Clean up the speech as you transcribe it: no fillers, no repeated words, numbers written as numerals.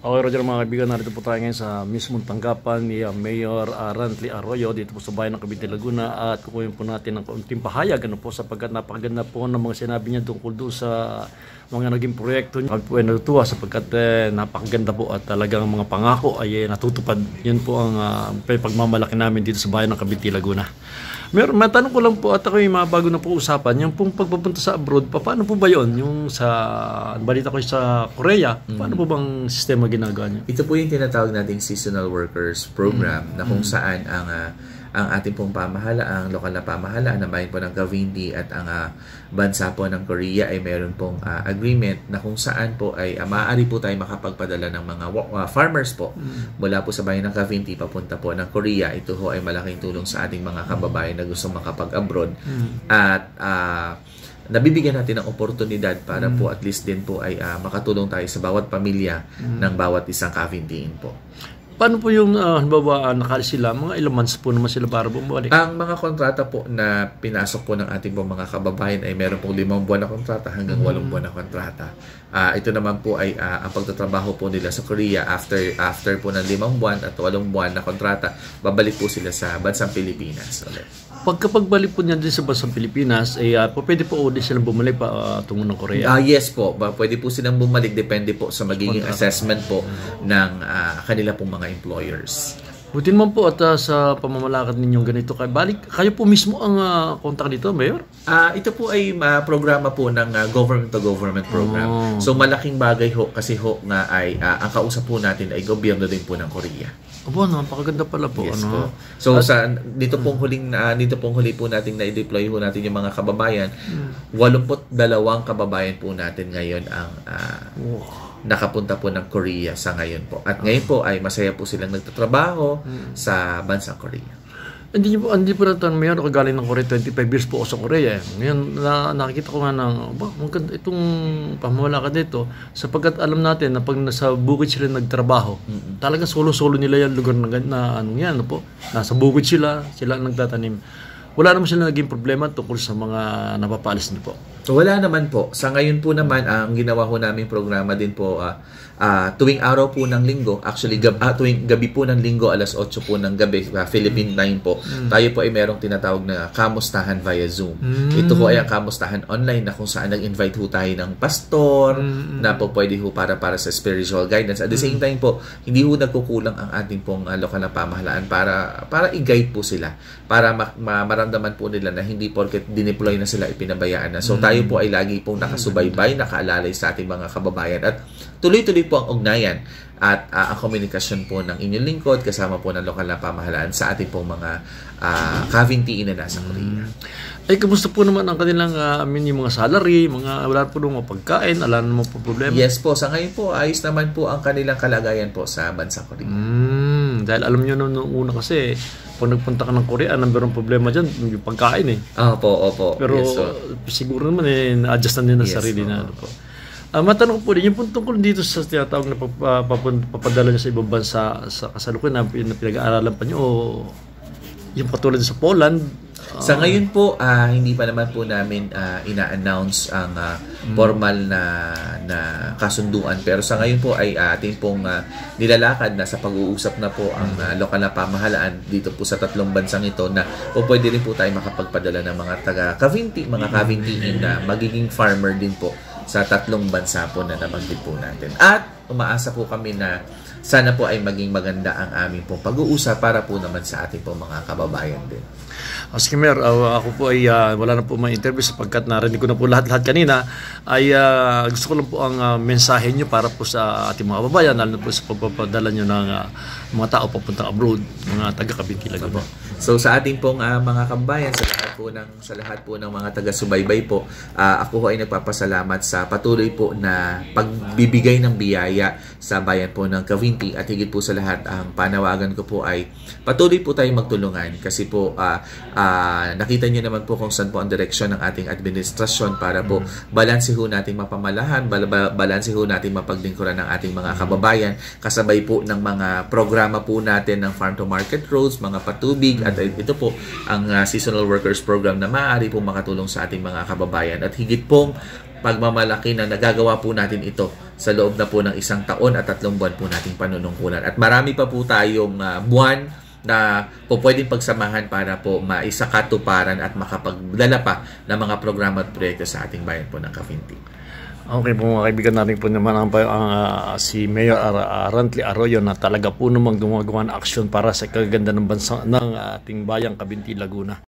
Okay, Roger, mga kaibigan, narito po tayo ngayon sa mismong tanggapan ni Mayor Rantley Arroyo dito po sa bayan ng Cavite, Laguna, at kukunin po natin ng kaunting pahayag po sapagkat napakaganda po ng mga sinabi niya tungkol doon sa mga naging proyekto niya. Kami po ay natutuwa sapagkat napakaganda po at talagang mga pangako ay natutupad. Yun po ang pagmamalaki namin dito sa bayan ng Cavite, Laguna. May tanong ko lang po at ako yung mga bago na po usapan, yung pong pagpapunta sa abroad, paano po ba yun? Yung sa, balita ko sa Korea, paano po bang sistema ginagawa niyo? Ito po yung tinatawag nating seasonal workers program na kung saan ang ating pong pamahalaan, ang lokal na pamahalaan ng bayan po ng Cavite at ang bansa po ng Korea ay meron pong agreement na kung saan po ay maaari po tayo makapagpadala ng mga farmers po mula po sa bayan ng Cavite papunta po ng Korea. Ito ho ay malaking tulong sa ating mga kababayan na gusto makapag-abroad at nabibigyan natin ng oportunidad para po at least din po ay makatulong tayo sa bawat pamilya ng bawat isang Cavintean po. Paano po yung halimbawa nakalis sila? Mga ilang months po naman sila para bumalik? Ang mga kontrata po na pinasok po ng ating po mga kababayan ay meron pong 5 buwan na kontrata hanggang 8 buwan na kontrata. Ito naman po ay ang pagtatrabaho po nila sa Korea after po ng 5 buwan at 8 buwan na kontrata, babalik po sila sa bansang Pilipinas ulit. Pagkapagbalik po niya din sa bansang Pilipinas, ay pwede po ulit silang bumalik tungo ng Korea? Yes po. Pwede po silang bumalik. Depende po sa magiging assessment po ng kanila pong mga employers. Buti naman po at sa pamamalakad ninyong ganito, kayo po mismo ang contact dito, Mayor? Ito po ay programa po ng government-to-government program. So malaking bagay ho kasi ho nga ay ang kausap po natin ay gobyerno din po ng Korea. Aba, napakaganda pala po. Yes po. So dito pong huli po nating na-deploy po natin yung mga kababayan. 82 kababayan po natin ngayon ang nakapunta po ng Korea sa ngayon po. At ngayon po ay masaya po silang nagtatrabaho sa bansang Korea. Hindi po natin mayroon ako galing ng Korea, 25 years po ako sa Korea. Ngayon, nakikita ko nga ng, maganda itong pamamalakad dito sapagkat alam natin na pag nasa bukid sila nagtrabaho, talagang solo-solo nila yung lugar na ano yan, po. Nasa bukid sila ang nagtatanim. Wala naman sila naging problema tungkol sa mga napapalis niyo po. So, wala naman po. Sa ngayon po naman, ang ginawa ko naming programa din po, tuwing araw po ng linggo, actually tuwing gabi po ng linggo, alas 8 po ng gabi, Philippine time po, tayo po ay merong tinatawag na kamustahan via Zoom. Ito po ay ang kamustahan online na kung saan nag-invite ho tayo ng pastor na po pwede ho para sa spiritual guidance. At the same time po, hindi ho nagkukulang ang ating pong lokal na pamahalaan para i-guide po sila, para maramdaman po nila na hindi porket dineploy na sila ipinabayaan na. So tayo po ay lagi pong nakasubaybay, nakaalalay sa ating mga kababayan at tuloy-tuloy po ang ugnayan at ang komunikasyon po ng inyong lingkod kasama po ng lokal na pamahalaan sa ating pong mga Cavintean na nasa Korea. Ay, kamusta po naman ang kanilang yung mga salary, wala po mga pagkain, wala naman po problema? Yes po, sa ngayon po, ayos naman po ang kanilang kalagayan po sa bansa Korea. Dahil alam nyo noong una kasi, pag nagpunta ka ng Korea, number one problema dyan, yung pagkain Opo. Pero yes, siguro naman na-adjust na din ang sarili na. Po. Matanong ko po din, yung tungkol dito sa tinatawag na papadala nyo sa ibang bansa sa kasalukuyan na pinag-aaralan pa nyo o yung patulad sa Poland? Sa ngayon po, hindi pa naman po namin ina-announce ang formal na kasunduan. Pero sa ngayon po ay ating pong nilalakad na sa pag-uusap na po ang lokal na pamahalaan dito po sa 3 bansang ito na po pwede rin po tayo makapagpadala ng mga taga-Cavite, mga Cavintean na magiging farmer din po sa 3 bansa po na nabanggit po natin. At umaasa po kami na sana po ay maging maganda ang aming pong pag-uusap para po naman sa ating pong mga kababayan din. Sige, Mayor, ako po ay wala na po mga interview sapagkat narinig ko na po lahat kanina. Ay gusto ko lang po ang mensahe nyo para po sa ating mga kababayan, lalo na po sa pagpapadala nyo ng mga tao papuntang abroad, mga taga-Cavite, Laguna. So sa ating pong mga kababayan, sa lahat po ng mga taga-subaybay po, ako po ay nagpapasalamat sa patuloy po na pagbibigay ng biyaya sa bayan po ng Cavite at higit po sa lahat ang panawagan ko po ay patuloy po tayong magtulungan kasi po nakita niyo naman po kung saan po ang direksyon ng ating administrasyon para po balanse ho nating mapamalahan, balanse ho nating mapaglingkuran ng ating mga kababayan kasabay po ng mga programa po natin ng farm to market roads, mga patubig at ito po ang seasonal workers program na maaari po makatulong sa ating mga kababayan at higit pong pagmamalaki na nagagawa po natin ito sa loob na po ng 1 taon at 3 buwan po nating panunungkulan. At marami pa po tayong buwan na po pwedeng pagsamahan para po maisakatuparan at makapagdala pa ng mga programa at proyekto sa ating bayan po ng Cavinti. Okay po mga kaibigan, natin po naman ang si Mayor Rantley Arroyo na talaga po namang gumagawa ng aksyon para sa kaganda ng bansa ng ating bayang Cavinti, Laguna.